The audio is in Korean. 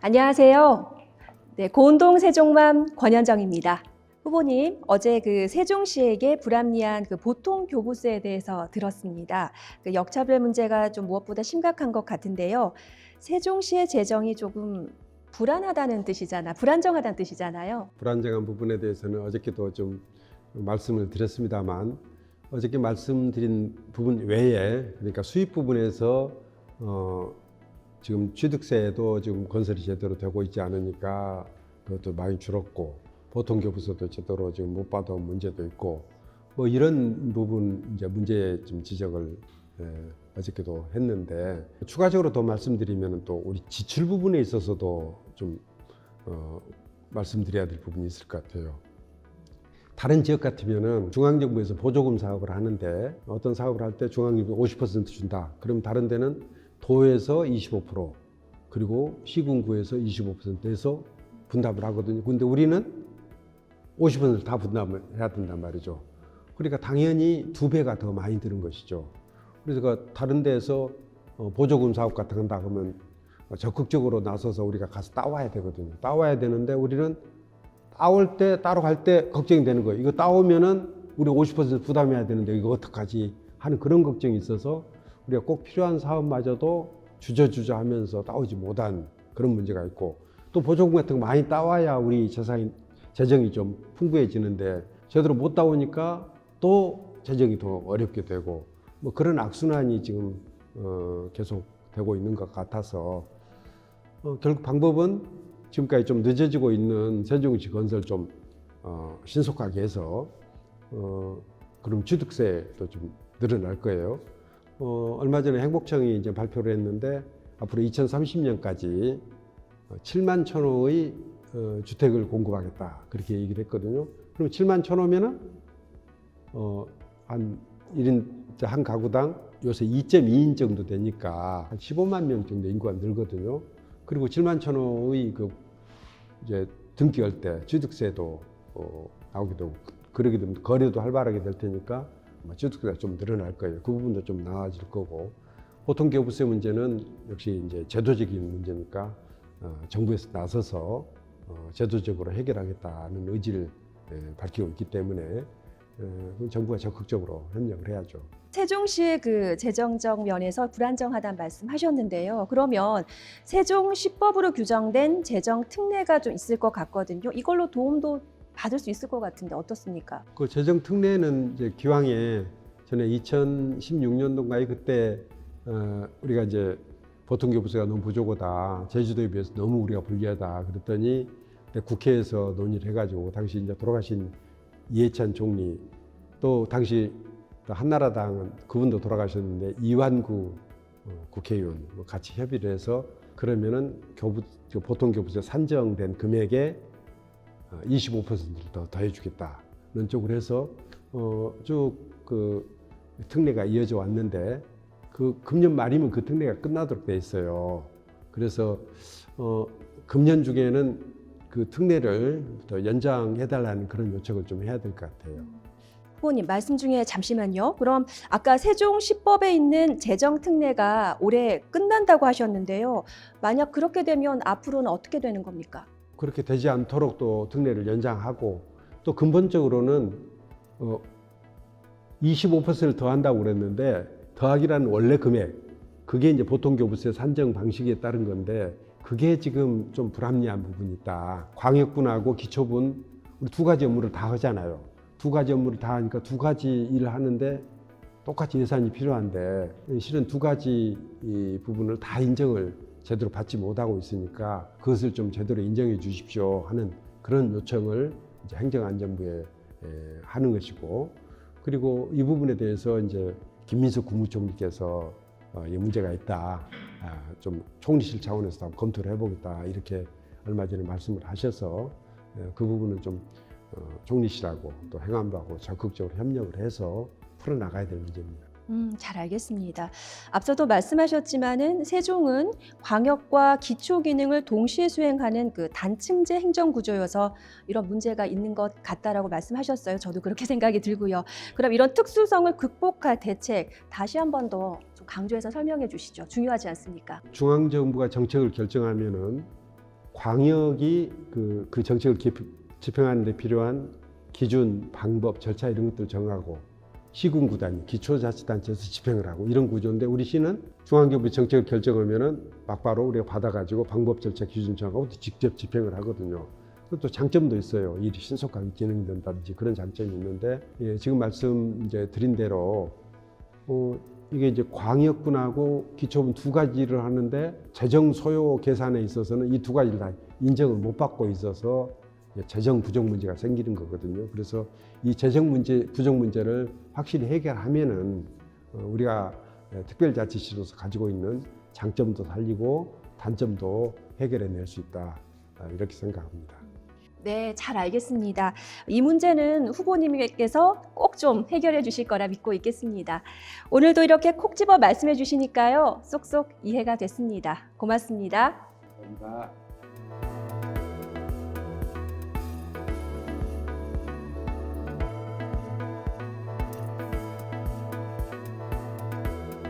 안녕하세요. 네, 고운동 세종맘 권현정입니다. 후보님, 어제 그 세종시에게 불합리한 그 보통 교부세에 대해서 들었습니다. 그 역차별 문제가 좀 무엇보다 심각한 것 같은데요. 세종시의 재정이 조금 불안정하다는 뜻이잖아요. 불안정한 부분에 대해서는 어저께도 좀 말씀을 드렸습니다만, 어저께 말씀드린 부분 외에, 그러니까 수입 부분에서 지금 취득세도 지금 건설이 제대로 되고 있지 않으니까 그것도 많이 줄었고, 보통교부세도 제대로 지금 못 받아온 문제도 있고, 뭐 이런 부분 이제 문제 좀 지적을 어저께도 했는데, 추가적으로 더 말씀드리면 또 우리 지출 부분에 있어서도 좀 말씀드려야 될 부분이 있을 것 같아요. 다른 지역 같으면은 중앙정부에서 보조금 사업을 하는데, 어떤 사업을 할 때 중앙정부 50% 준다. 그럼 다른 데는 도에서 25%, 그리고 시군구에서 25%에서 분담을 하거든요. 근데 우리는 50%를 다 분담을 해야 된단 말이죠. 그러니까 당연히 2배가 더 많이 드는 것이죠. 그래서 다른 데에서 보조금 사업 같은 거 한다 그러면 적극적으로 나서서 우리가 가서 따와야 되거든요. 따와야 되는데 우리는 따올 때, 따로 갈 때 걱정이 되는 거예요. 이거 따오면은 우리 50% 부담해야 되는데 이거 어떡하지 하는 그런 걱정이 있어서 우리가 꼭 필요한 사업마저도 주저주저 하면서 따오지 못한 그런 문제가 있고, 또 보조금 같은 거 많이 따와야 우리 재정이 좀 풍부해지는데 제대로 못 따오니까 또 재정이 더 어렵게 되고, 뭐 그런 악순환이 지금 계속 되고 있는 것 같아서 결국 방법은 지금까지 좀 늦어지고 있는 세종시 건설 좀 신속하게 해서 그럼 취득세도 좀 늘어날 거예요. 얼마 전에 행복청이 이제 발표를 했는데 앞으로 2030년까지 7만 1,000호의 주택을 공급하겠다 그렇게 얘기를 했거든요. 그럼 7만 1,000호면은 한 1인 한 가구당 요새 2.2인 정도 되니까 한 15만 명 정도 인구가 늘거든요. 그리고 7만 1,000호의 그 이제 등기할 때 취득세도 나오게 되고, 그러게 되면 거래도 활발하게 될 테니까 취득세가 좀 늘어날 거예요. 그 부분도 좀 나아질 거고, 보통교부세 문제는 역시 이제 제도적인 문제니까 정부에서 나서서 제도적으로 해결하겠다는 의지를 밝히고 있기 때문에 정부가 적극적으로 협력을 해야죠. 세종시의 그 재정적 면에서 불안정하다는 말씀하셨는데요. 그러면 세종시법으로 규정된 재정 특례가 좀 있을 것 같거든요. 이걸로 도움도 받을 수 있을 것 같은데 어떻습니까? 그 재정 특례는 이제 기왕에 전에 2016년도인가에 그때 우리가 이제 보통교부세가 너무 부족하다, 제주도에 비해서 너무 우리가 불리하다 그랬더니 국회에서 논의를 해가지고 당시 이제 돌아가신 이해찬 총리, 또 당시 한나라당은 그분도 돌아가셨는데 이완구 국회의원 같이 협의를 해서 그러면은 보통교부세 산정된 금액에 25%를 더 더해주겠다는 쪽으로 해서 쭉 그 특례가 이어져 왔는데, 그 금년 말이면 그 특례가 끝나도록 돼 있어요. 그래서 금년 중에는 그 특례를 더 연장해달라는 그런 요청을 좀 해야 될 것 같아요. 후보님 말씀 중에 잠시만요. 그럼 아까 세종시법에 있는 재정 특례가 올해 끝난다고 하셨는데요. 만약 그렇게 되면 앞으로는 어떻게 되는 겁니까? 그렇게 되지 않도록 또 특례를 연장하고, 또 근본적으로는 25%를 더한다고 그랬는데 더하기라는 원래 금액, 그게 이제 보통교부세 산정 방식에 따른 건데 그게 지금 좀 불합리한 부분이 있다. 광역분하고 기초분 우리 두 가지 업무를 다 하잖아요. 두 가지 업무를 다 하니까 두 가지 일을 하는데 똑같이 예산이 필요한데 실은 두 가지 이 부분을 다 인정을 제대로 받지 못하고 있으니까 그것을 좀 제대로 인정해 주십시오 하는 그런 요청을 이제 행정안전부에 하는 것이고, 그리고 이 부분에 대해서 이제 김민석 국무총리께서 이 문제가 있다, 좀 총리실 차원에서 검토를 해보겠다 이렇게 얼마 전에 말씀을 하셔서 그 부분은 좀 총리실하고 또 행안부하고 적극적으로 협력을 해서 풀어나가야 될 문제입니다. 잘 알겠습니다. 앞서도 말씀하셨지만은 세종은 광역과 기초 기능을 동시에 수행하는 그 단층제 행정 구조여서 이런 문제가 있는 것 같다라고 말씀하셨어요. 저도 그렇게 생각이 들고요. 그럼 이런 특수성을 극복할 대책 다시 한 번 더 좀 강조해서 설명해 주시죠. 중요하지 않습니까? 중앙정부가 정책을 결정하면은 광역이 그 정책을 집행하는 데 필요한 기준, 방법, 절차 이런 것들 정하고 시군구단이 기초자치단체에서 집행을 하고 이런 구조인데 우리 시는 중앙정부 정책을 결정하면은 막바로 우리가 받아가지고 방법, 절차, 기준 정하고 직접 집행을 하거든요. 또 장점도 있어요. 일이 신속하게 진행된다든지 그런 장점이 있는데 예, 지금 말씀 이제 드린 대로 이게 이제 광역군하고 기초군 두 가지를 하는데 재정 소요 계산에 있어서는 이 두 가지를 다 인정을 못 받고 있어서 재정 부족 문제가 생기는 거거든요. 그래서 이 재정 문제, 부족 문제를 확실히 해결하면은 우리가 특별자치시로서 가지고 있는 장점도 살리고 단점도 해결해낼 수 있다. 이렇게 생각합니다. 네, 잘 알겠습니다. 이 문제는 후보님께서 꼭 좀 해결해 주실 거라 믿고 있겠습니다. 오늘도 이렇게 콕 집어 말씀해 주시니까요. 쏙쏙 이해가 됐습니다. 고맙습니다. 감사합니다.